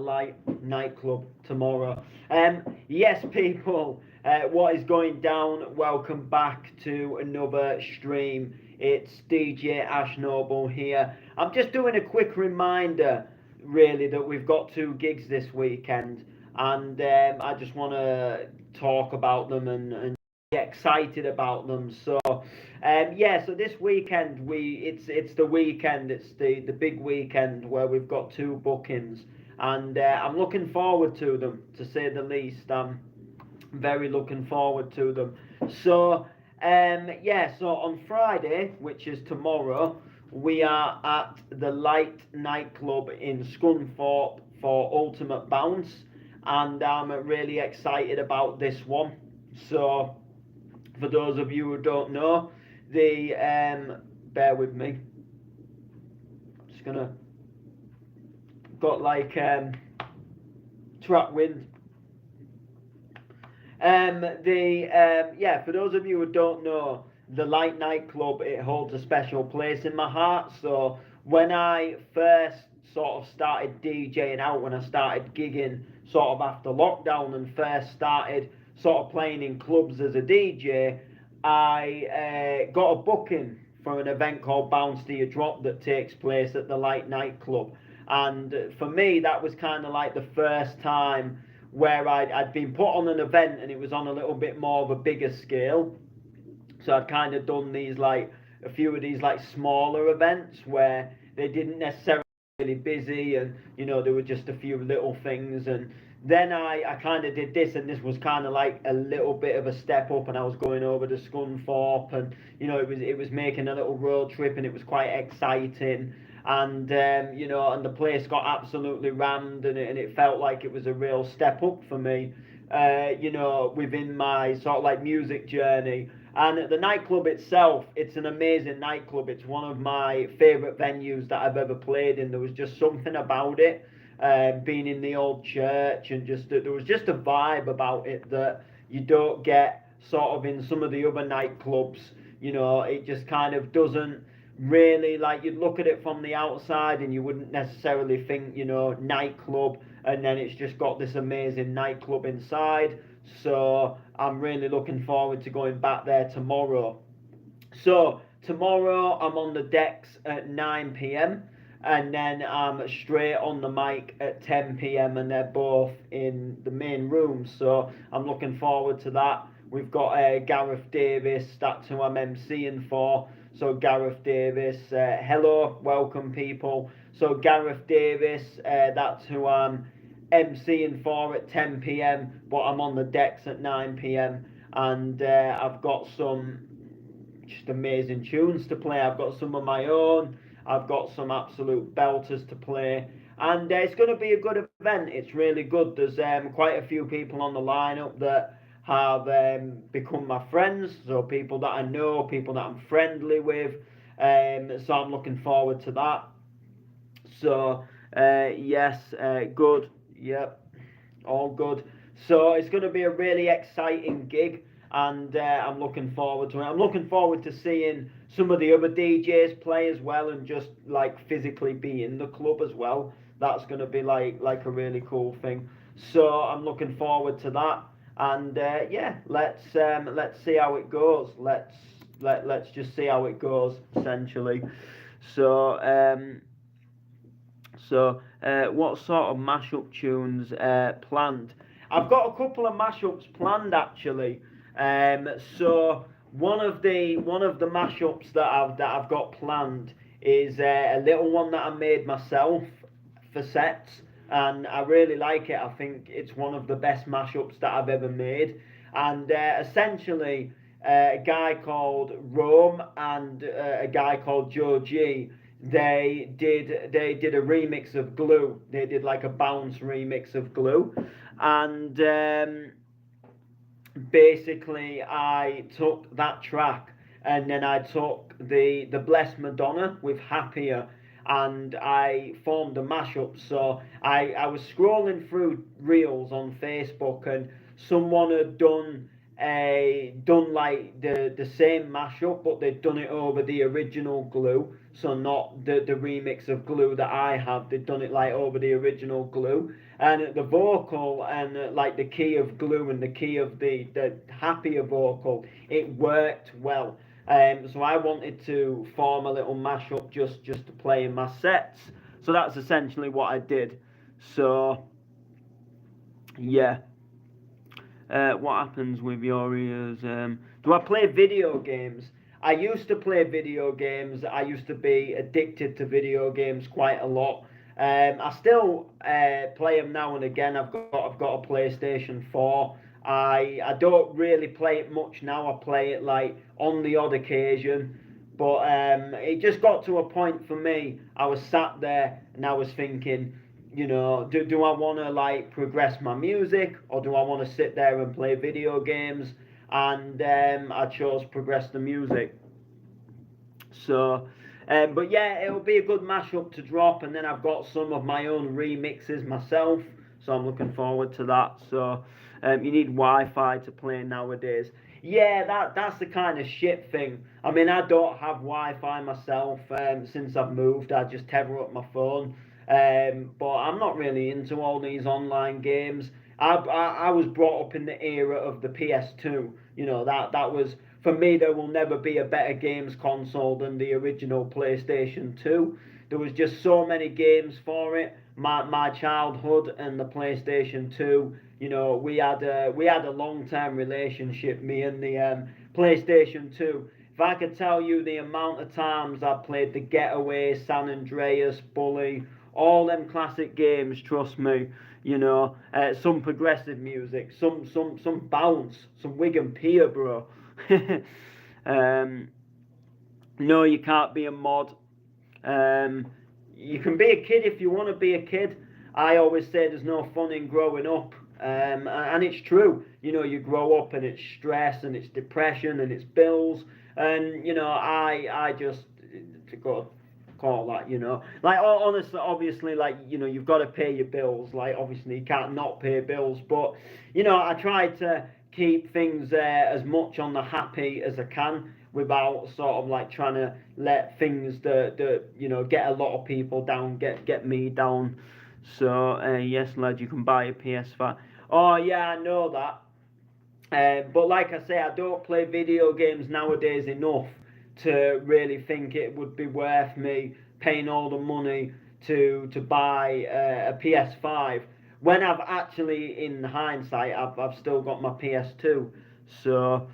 Light nightclub tomorrow. Yes, people, what is going down? Welcome back to another stream. It's DJ Ash Noble here. I'm just doing a quick reminder, really, that we've got 2 gigs this weekend, and I just want to talk about them and get excited about them. So, yeah. So this weekend it's the weekend. It's the big weekend where we've got 2 bookings, and I'm looking forward to them, to say the least. I'm very looking forward to them. So, yeah. So on Friday, which is tomorrow, we are at the Light nightclub in Scunthorpe for Ultimate Bounce, and I'm really excited about this one. So for those of you who don't know, the bear with me. I'm just gonna got like track wind. Yeah, for those of you who don't know, the Light nightclub, it holds a special place in my heart. So when I first sort of started DJing out, when I started gigging sort of after lockdown and first started sort of playing in clubs as a DJ, I got a booking for an event called Bounce to Your Drop that takes place at the Light nightclub. And for me, that was kind of like the first time where I'd been put on an event, and it was on a little bit more of a bigger scale. So I'd kind of done these like a few of these like smaller events where they didn't necessarily really busy, and there were just a few little things. And then I kind of did this, and this was kind of like a little bit of a step up, and I was going over to Scunthorpe, and it was making a little road trip, and it was quite exciting. And and the place got absolutely rammed, and it felt like it was a real step up for me, within my sort of like music journey. And the nightclub itself, it's an amazing nightclub. It's one of my favourite venues that I've ever played in. There was just something about it, being in the old church, and just there was just a vibe about it that you don't get sort of in some of the other nightclubs. It just kind of doesn't really, like, you'd look at it from the outside and you wouldn't necessarily think, nightclub, and then it's just got this amazing nightclub inside. So I'm really looking forward to going back there tomorrow. So tomorrow I'm on the decks at 9 p.m. and then I'm straight on the mic at 10 p.m. and they're both in the main room. So I'm looking forward to that. We've got Gareth Davis, that's who I'm emceeing for. So Gareth Davis, hello, welcome people. So Gareth Davis, that's who I'm emceeing for at 10 p.m. but I'm on the decks at 9 p.m. and I've got some just amazing tunes to play. I've got some of my own. I've got some absolute belters to play, and it's going to be a good event. It's really good. There's quite a few people on the lineup that have become my friends, so people that I know, people that I'm friendly with. So I'm looking forward to that. So yes, good. Yep, all good. So it's going to be a really exciting gig, and I'm looking forward to it. I'm looking forward to seeing some of the other DJs play as well, and just like physically be in the club as well. That's going to be like a really cool thing. So I'm looking forward to that, and yeah, let's see how it goes. Let's just see how it goes, essentially. So what sort of mashup tunes planned? I've got a couple of mashups planned actually. So one of the mashups that I've got planned is a little one that I made myself for sets, and I really like it. I think it's one of the best mashups that I've ever made, and essentially a guy called Rome and a guy called Joe G. They did a remix of Glue. They did like a bounce remix of Glue, and basically I took that track, and then I took the Blessed Madonna with Happier, and I formed a mashup. So I was scrolling through reels on Facebook, and someone had done done like the same mashup, but they'd done it over the original Glue, so not the remix of Glue that I have. They'd done it like over the original Glue, and the vocal and like the key of Glue and the key of the happier vocal, it worked well. So I wanted to form a little mashup just to play in my sets. So that's essentially what I did. So yeah. What happens with your ears? Do I play video games? I used to play video games. I used to be addicted to video games quite a lot. I still play them now and again. I've got a PlayStation 4. I don't really play it much now. I play it like on the odd occasion. But it just got to a point for me. I was sat there and I was thinking, do I want to like progress my music, or do I want to sit there and play video games? And I chose progress the music. So, but yeah, it'll be a good mashup to drop, and then I've got some of my own remixes myself, so I'm looking forward to that. So, you need Wi-Fi to play nowadays. Yeah, that's the kind of shit thing. I mean, I don't have Wi-Fi myself since I've moved. I just tether up my phone. But I'm not really into all these online games. I was brought up in the era of the PS2. That was for me. There will never be a better games console than the original PlayStation 2. There was just so many games for it. My childhood and the PlayStation 2. We had a long-term relationship. Me and the PlayStation 2. If I could tell you the amount of times I played The Getaway, San Andreas, Bully, all them classic games, trust me. Some progressive music, some bounce, some Wigan Pier, bro. um, no, you can't be a mod. You can be a kid if you want to be a kid. I always say there's no fun in growing up. And it's true. You grow up and it's stress and it's depression and it's bills. And, I just, to go call that, like, honestly, obviously, like, you've got to pay your bills. Like, obviously, you can't not pay bills. But, I try to keep things as much on the happy as I can, without sort of like trying to let things that get a lot of people down, get me down. So yes, lad, you can buy a PS5. Oh yeah, I know that. But like I say, I don't play video games nowadays enough to really think it would be worth me paying all the money to buy a PS5. When I've actually, in hindsight, I've still got my PS2. So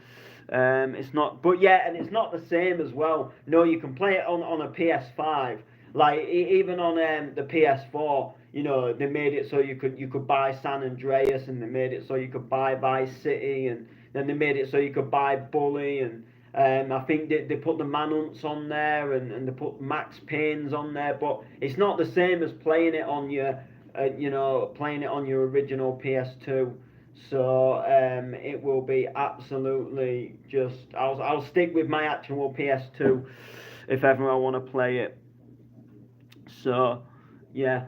it's not, but yeah, and it's not the same as well. No, you can play it on a PS5. Like even on the PS4, they made it so you could buy San Andreas, and they made it so you could buy Vice City, and then they made it so you could buy Bully, and I think they put the Manhunts on there, and they put Max Payne's on there, but it's not the same as playing it on your original PS2. So it will be absolutely just. I'll stick with my actual PS2 if ever I want to play it. So yeah,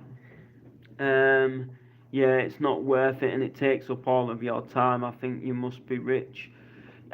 yeah, it's not worth it, and it takes up all of your time. I think you must be rich.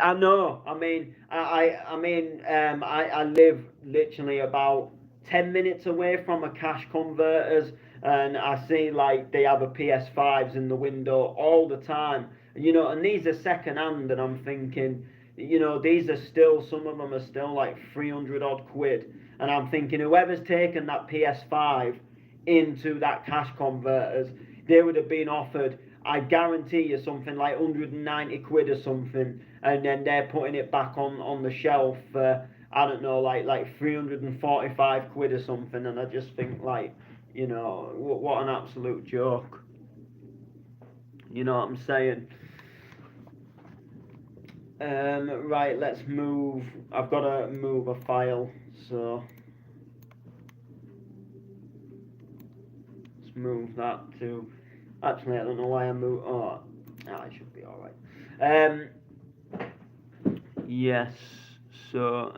I know. I mean, I live literally about 10 minutes away from a cash converters, and I see like they have a PS5s in the window all the time. And these are second hand, and I'm thinking, these are still, some of them are still like 300 odd quid, and I'm thinking whoever's taken that PS5 into that cash converters, they would have been offered, I guarantee you, something like 190 quid or something, and then they're putting it back on the shelf for, I don't know, like 345 quid or something, and I just think, like, what an absolute joke. You know what I'm saying? Right, let's move. I've got to move a file, so let's move that to. Actually, I don't know why I moved. Oh, I should be all right. Yes. So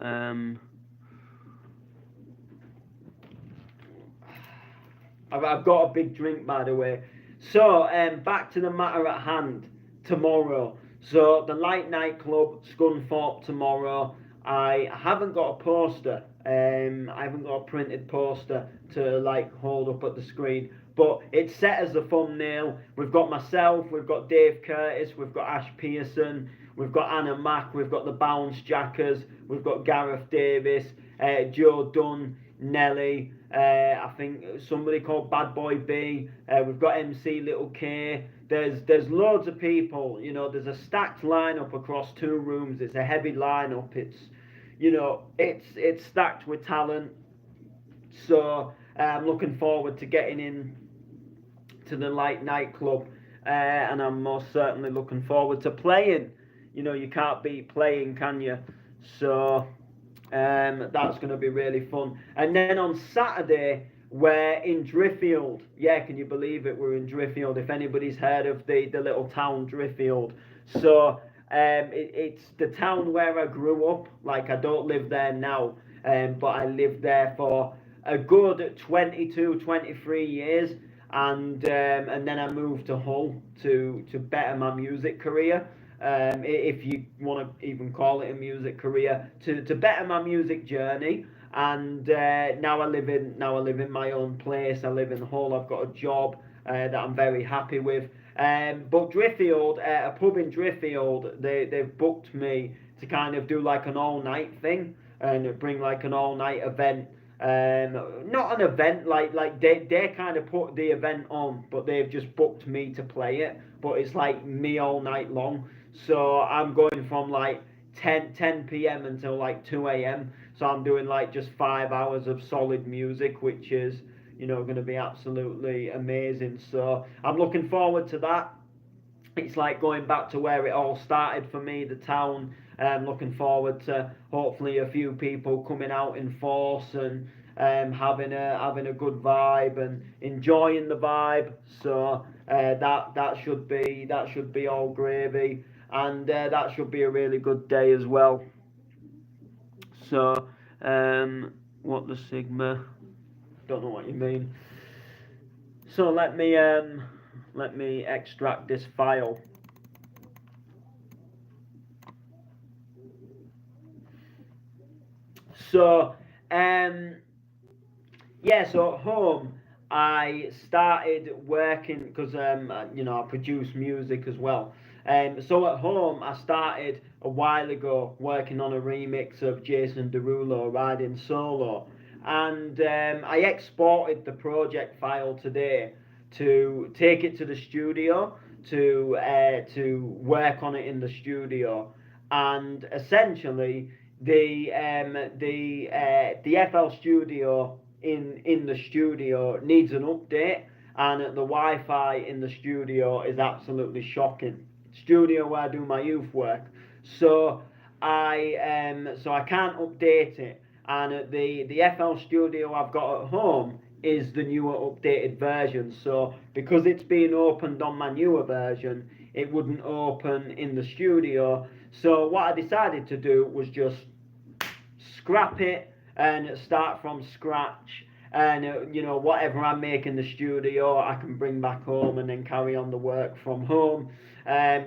I've got a big drink, by the way. So back to the matter at hand. Tomorrow. So the Light Night Club, Scunthorpe tomorrow. I haven't got a poster. I haven't got a printed poster to like hold up at the screen, but it's set as a thumbnail. We've got myself, we've got Dave Curtis, we've got Ash Pearson, we've got Anna Mack, we've got the Bounce Jackers, we've got Gareth Davis, Joe Dunn, Nelly. I think somebody called Bad Boy B. We've got MC Little K. There's loads of people. You know, there's a stacked lineup across 2 rooms. It's a heavy lineup. It's stacked with talent. So I'm looking forward to getting in to the Light Nightclub, and I'm most certainly looking forward to playing. You know, you can't beat playing, can you? So that's going to be really fun. And then on Saturday, we're in Driffield. Yeah, can you believe it? We're in Driffield. If anybody's heard of the little town Driffield. So it's the town where I grew up. Like, I don't live there now, but I lived there for a good 22, 23 years. And then I moved to Hull to better my music career. If you want to even call it a music career, to better my music journey. And now I live in my own place. I live in Hull. I've got a job that I'm very happy with. But Driffield, a pub in Driffield, they've booked me to kind of do like an all night thing and bring like an all night event. Not an event like they kind of put the event on, but they've just booked me to play it. But it's like me all night long. So I'm going from like 10 p.m. until like 2 a.m. So I'm doing like just 5 hours of solid music, which is, you know, going to be absolutely amazing. So I'm looking forward to that. It's like going back to where it all started for me, the town. I'm looking forward to hopefully a few people coming out in force and having a good vibe and enjoying the vibe. So that should be all gravy, and that should be a really good day as well. So what the Sigma? Don't know what you mean. So let me extract this file. So yeah, so at home I started working because you know, I produce music as well. So at home I started a while ago working on a remix of Jason Derulo riding solo, and I exported the project file today to take it to the studio to work on it in the studio, and essentially the FL Studio in the studio needs an update, and the Wi-Fi in the studio is absolutely shocking. Studio where I do my youth work, so I can't update it, and the FL Studio I've got at home is the newer updated version. So because it's being opened on my newer version, it wouldn't open in the studio. So what I decided to do was just scrap it and start from scratch. And you know, whatever I make in the studio, I can bring back home and then carry on the work from home.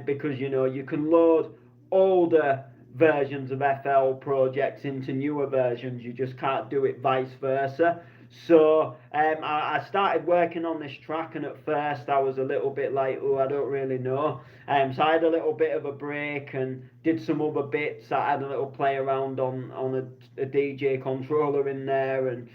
Because you know, you can load older versions of FL projects into newer versions. You just can't do it vice versa. So I started working on this track, and at first I was a little bit like, oh, I don't really know. So I had a little bit of a break and did some other bits. I had a little play around on a DJ controller in there, and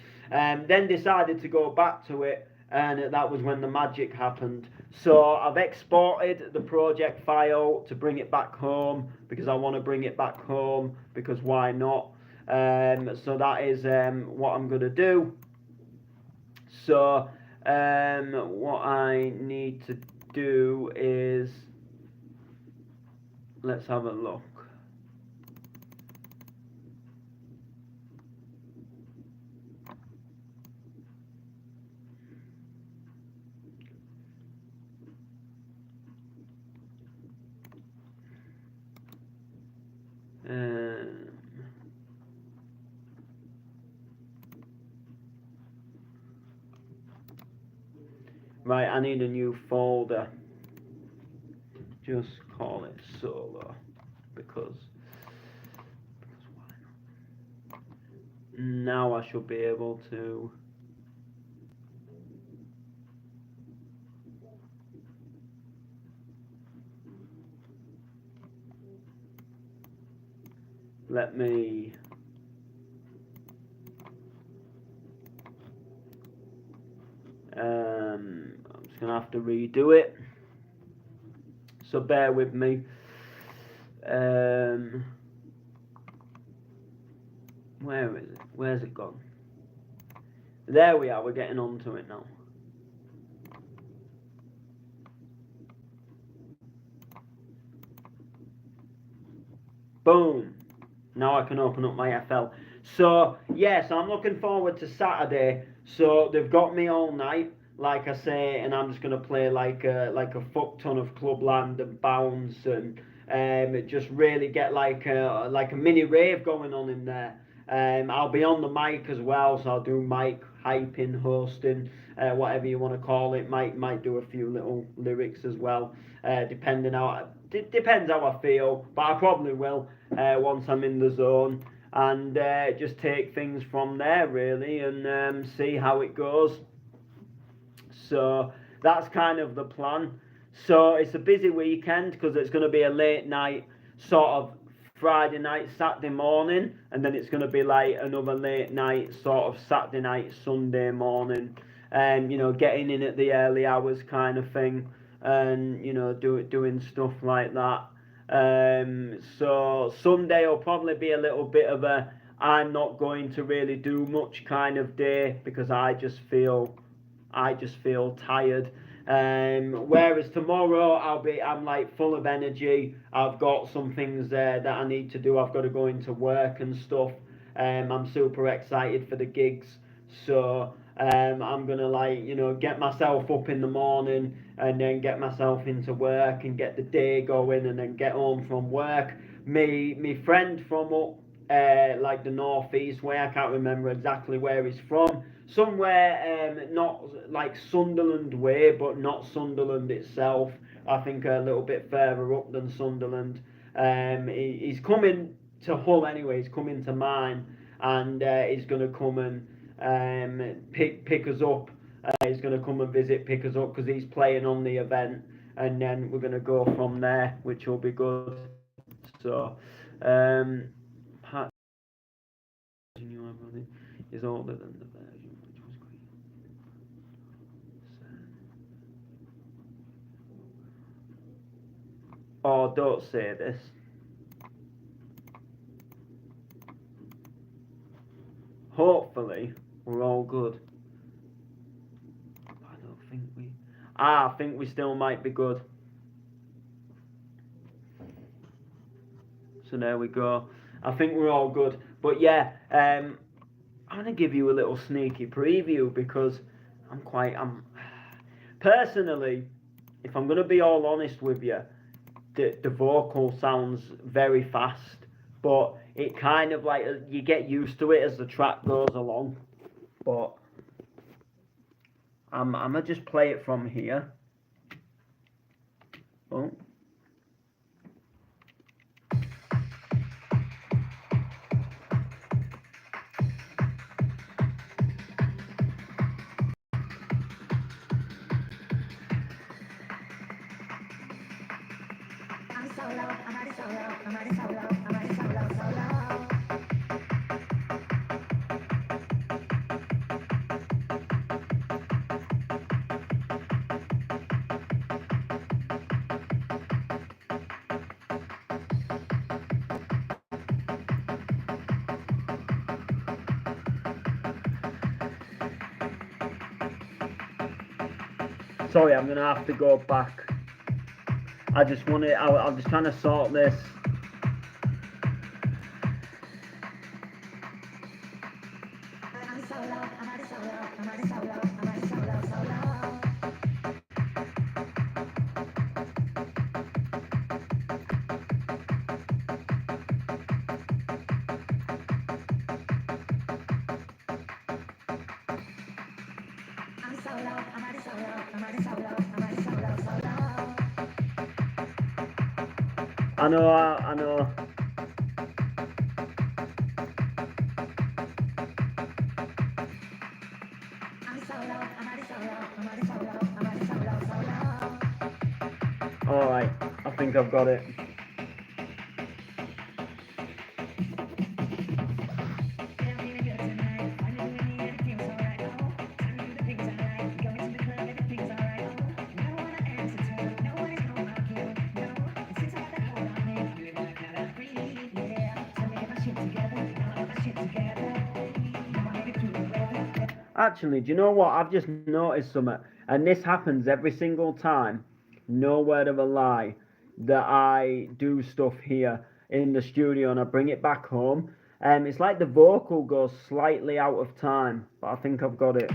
then decided to go back to it, and that was when the magic happened. So I've exported the project file to bring it back home because I want to bring it back home because why not? So that is what I'm going to do. So what I need to do is, let's have a look. Right, I need a new folder. just call it solo because why not? Now I should be able to. Let me. I'm just gonna have to redo it. So bear with me. Where is it? Where's it gone? There we are. We're getting onto it now. Boom. Now I can open up my FL. So, yes, I'm looking forward to Saturday. So, they've got me all night, like I say, and I'm just going to play like a fuck ton of Clubland and Bounce and just really get like a mini rave going on in there. I'll be on the mic as well, so I'll do mic hyping, hosting, whatever you want to call it. Might do a few little lyrics as well, depending how depends how I feel. But I probably will once I'm in the zone, and just take things from there really, and see how it goes. So that's kind of the plan. So it's a busy weekend because it's going to be a late night sort of Friday night, Saturday morning, and then it's going to be like another late night sort of Saturday night, Sunday morning, and getting in at the early hours kind of thing, and doing stuff like that. So Sunday will probably be a little bit of a I'm not going to really do much kind of day because I just feel tired. Whereas tomorrow I'm like full of energy. I've got some things that I need to do. I've got to go into work and stuff. I'm super excited for the gigs. So I'm gonna get myself up in the morning and then get myself into work and get the day going and then get home from work. Me friend from up like the northeast way, I can't remember exactly where he's from. Somewhere not like Sunderland way, but not Sunderland itself. I think a little bit further up than Sunderland. He's coming to Hull anyway. He's coming to mine, and he's gonna come and pick us up. He's gonna come and pick us up because he's playing on the event, and then we're gonna go from there, which will be good. So, Pat is older than the version which was created. Oh, don't say this. Hopefully, we're all good. I don't think we. I think we still might be good. So there we go. I think we're all good. But yeah, I'm gonna give you a little sneaky preview because I'm personally, if I'm gonna be all honest with you, the vocal sounds very fast, but it kind of like you get used to it as the track goes along. But I'm gonna just play it from here. Oh. Sorry, I'm gonna have to go back. I'm just trying to sort this. I know, I know. Alright, I think I've got it. Actually, do you know what? I've just noticed something, and this happens every single time. No word of a lie, that I do stuff here in the studio and I bring it back home. It's like the vocal goes slightly out of time, but I think I've got it.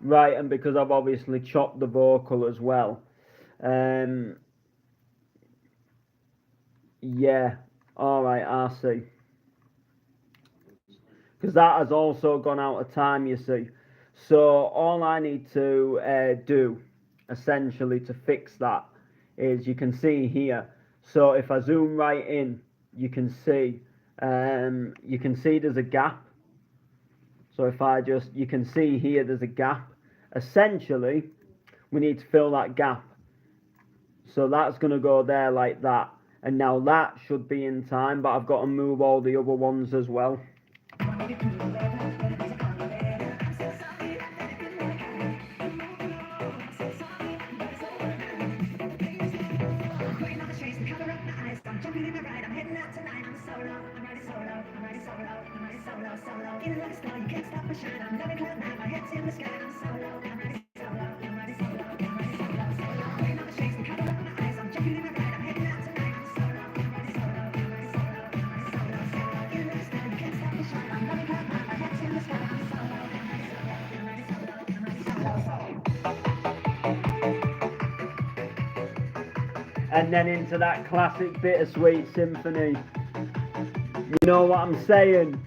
Right, and because I've obviously chopped the vocal as well. Yeah, alright, I see. Because that has also gone out of time, you see. So all I need to do, essentially, to fix that is you can see here. So if I zoom right in, you can see there's a gap. So if I just, you can see here there's a gap. Essentially, we need to fill that gap. So that's going to go there like that. And now that should be in time, but I've got to move all the other ones as well. And then into that classic Bittersweet Symphony. You know what I'm saying?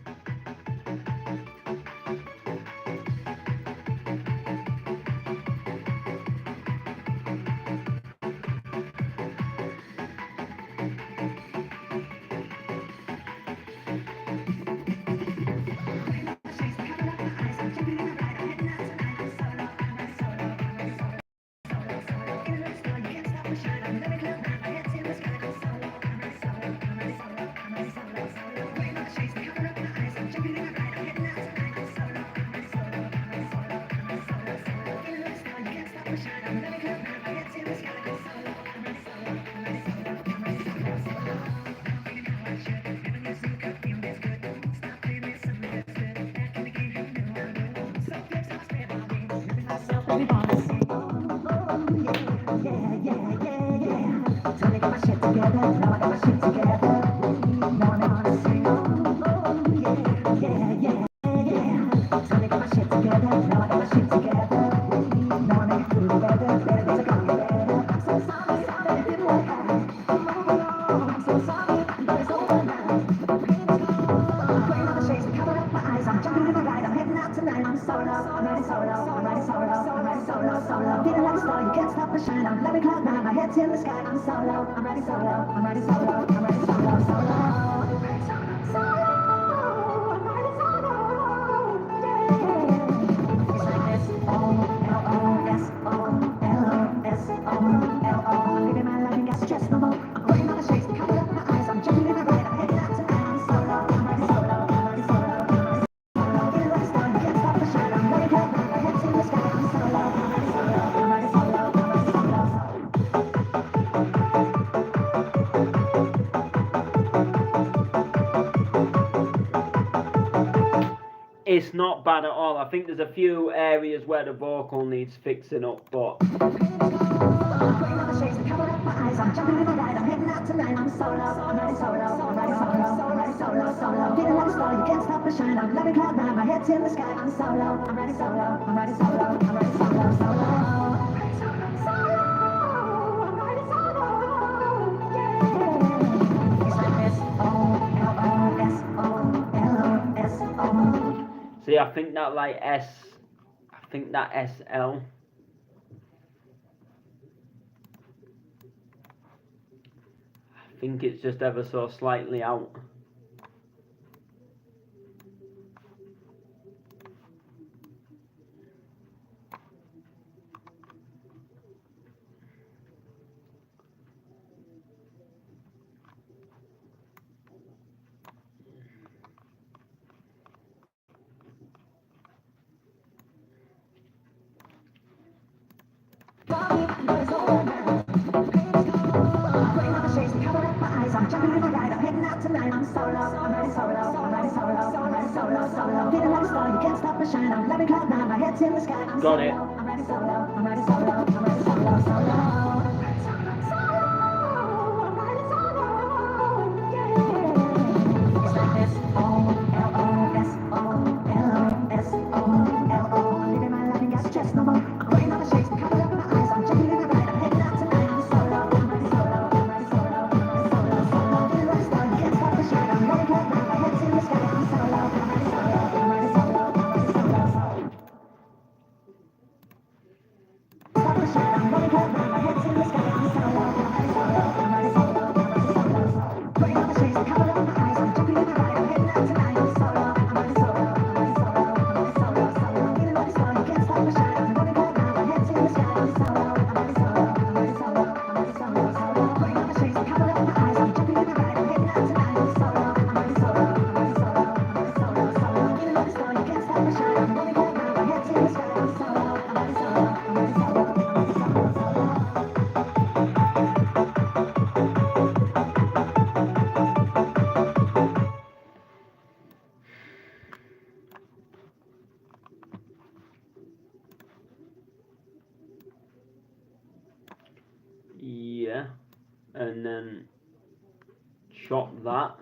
It's not bad at all. I think there's a few areas where the vocal needs fixing up, but see, I think that like I think that SL. I think it's just ever so slightly out. Got it. Yeah, and then chop that.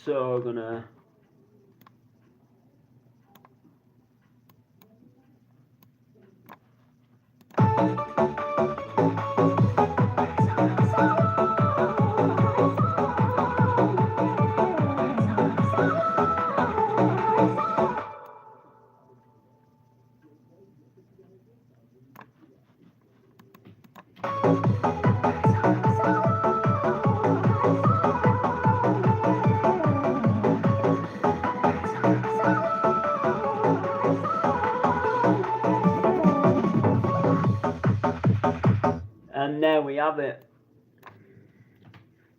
So gonna and there we have it.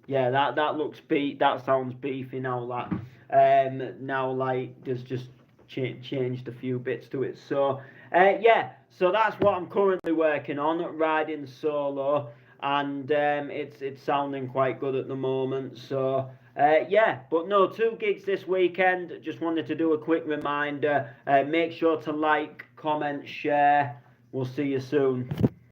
Yeah, that looks that sounds beefy now. Now like there's just changed a few bits to it. So yeah, so that's what I'm currently working on, riding solo, and it's sounding quite good at the moment. So yeah, but no, 2 gigs this weekend. Just wanted to do a quick reminder. Make sure to like, comment, share. We'll see you soon.